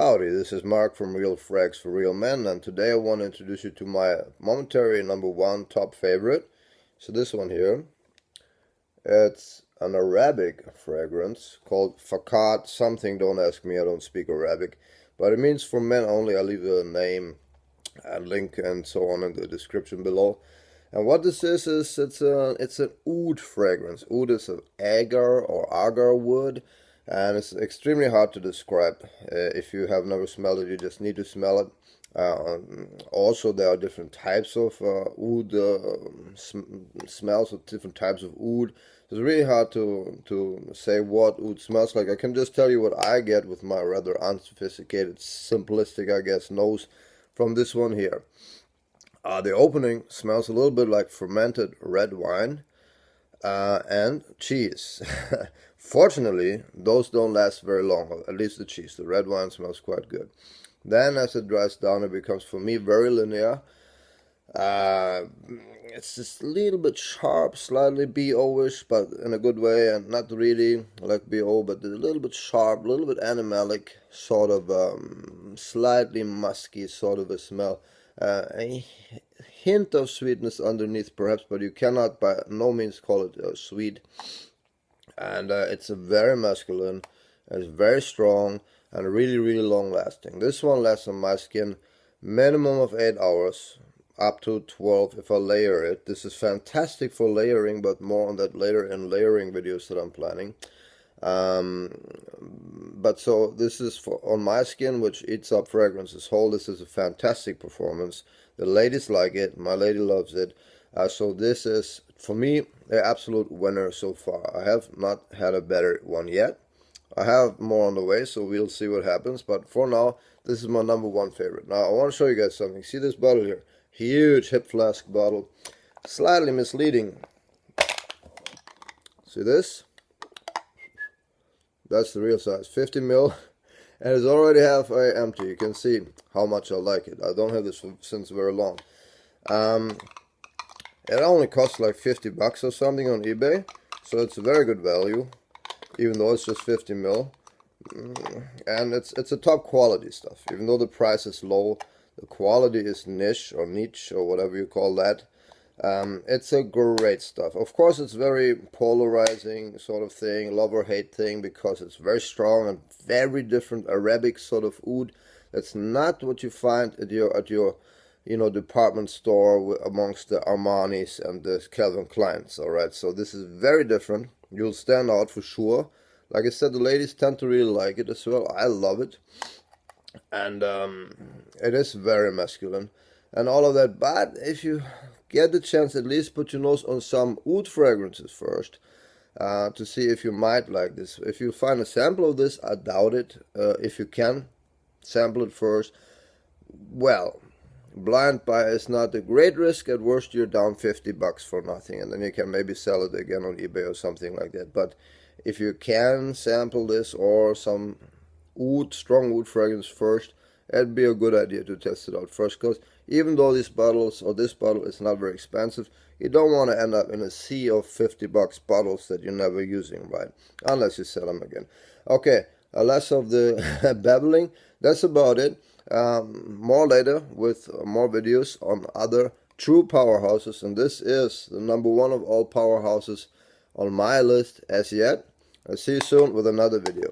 Howdy, this is Mark from Real Frags for Real Men, and today I want to introduce you to my momentary #1 top favorite. So this one here, it's an Arabic fragrance called Faqat something. Don't ask me, I don't speak Arabic, but it means for men only. I'll leave a name and link and so on in the description below. And what this is it's an oud fragrance. Oud is an agar or agar wood, and it's extremely hard to describe. If you have never smelled it, you just need to smell it. Also, there are different types of oud smells, with different types of oud. It's really hard to say what oud smells like. I can just tell you what I get with my rather unsophisticated, simplistic, I guess, nose from this one here. The opening smells a little bit like fermented red wine and cheese. Fortunately, those don't last very long, at least the cheese. The red wine smells quite good. Then as it dries down, it becomes, for me, very linear. It's just a little bit sharp, slightly BO-ish, but in a good way, and not really like BO, but a little bit sharp, a little bit animalic, sort of slightly musky sort of a smell. A hint of sweetness underneath perhaps, but you cannot by no means call it sweet. And it's a very masculine, it's very strong, and really long lasting. This one lasts on my skin minimum of 8 hours, up to 12 if I layer it. This is fantastic for layering, but more on that later in layering videos that I'm planning. But so this is for on my skin, which eats up fragrances whole. This is a fantastic performance. The ladies like it, my lady loves it. So this is, for me, the absolute winner so far. I have not had a better one yet. I have more on the way, so we'll see what happens. But for now, this is my #1 favorite. Now, I want to show you guys something. See this bottle here? Huge hip flask bottle. Slightly misleading. See this? That's the real size, 50 ml, and it's already halfway empty. You can see how much I like it. I don't have this since very long. It only costs like 50 bucks or something on eBay, so it's a very good value, even though it's just 50 ml. And it's a top quality stuff. Even though the price is low, the quality is niche or whatever you call that. It's a great stuff. Of course, it's very polarizing sort of thing, love or hate thing, because it's very strong and very different Arabic sort of oud. That's not what you find at your department store amongst the Armanis and the Calvin Kleins. All right, so this is very different. You'll stand out for sure. Like I said, the ladies tend to really like it as well. I love it, and it is very masculine and all of that. But if you get the chance, at least put your nose on some oud fragrances first, to see if you might like this. If you find a sample of this, I doubt it. If you can sample it first, well, blind buy is not a great risk. At worst, you're down 50 bucks for nothing, and then you can maybe sell it again on eBay or something like that. But if you can sample this or some strong oud fragrance first, it'd be a good idea to test it out first, because even though these bottles or this bottle is not very expensive, you don't want to end up in a sea of 50 bucks bottles that you're never using, right? Unless you sell them again. Okay, less of the babbling. That's about it. More later with more videos on other true powerhouses, and this is the #1 of all powerhouses on my list as yet. I'll see you soon with another video.